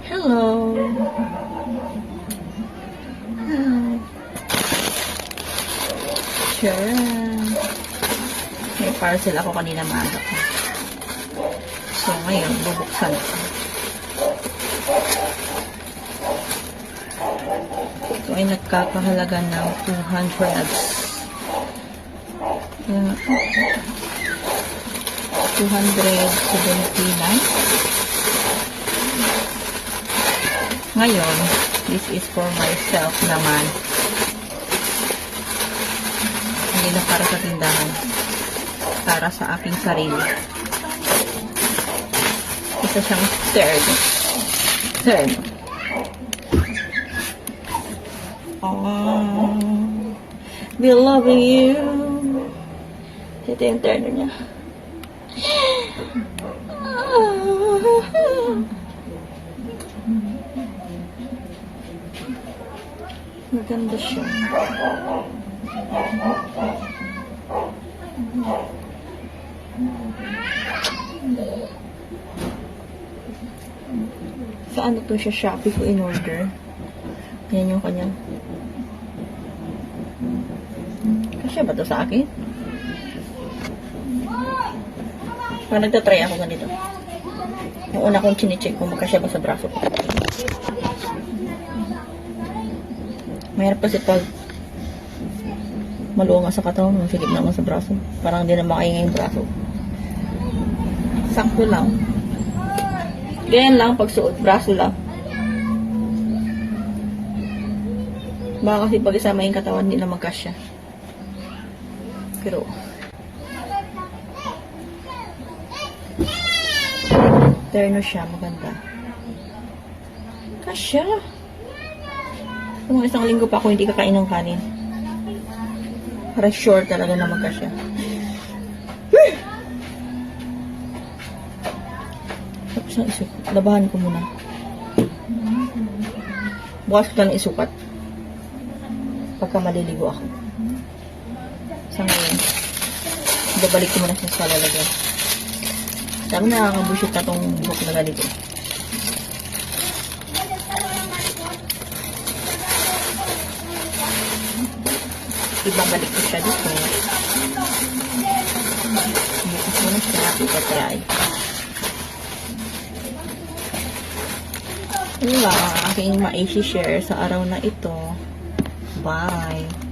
Hello. Sure. May parcel ako kanina maaga pa. So, ngayon, bubuksan ko. Ito ay nagkakahalaga ng 279. Ngayon, this is for myself naman. Hindi na para sa tindahan. Para sa aking sarili. Isa siyang third. Be loving you. Ito yung terno niya. Maganda siya. Sa ano to siya? Shopee ko in order. Yan yung kanyang. Kasya ba to sa akin? Parang nagtatry ako ganito. Yung una kong chine-check kung magkasya ba sa braso ko. Mayroon kasi pag maluwa nga sa katawan, masigip naman sa braso. Parang hindi na makaingay yung braso. Sakto lang. Ganyan lang pag suot, braso lang. Baka kasi pag isama yung katawan, hindi na magkasya. Pero, terno siya, maganda. Kasya. Kung isang linggo pa ako hindi kakain ng kanin. Para sure talaga na magkasya. Tapos ang isukat. Labahan ko muna. Bukas ko lang isukat. Pagka maliligo ako. Sa ngayon, babalik ko muna sa lalagyan. Dami nakakabusit na itong buhok na ganito. Ibabalik ko siya dito. Bukas muna siya. Itatry. Wala. Aking ma-share sa araw na ito. Bye.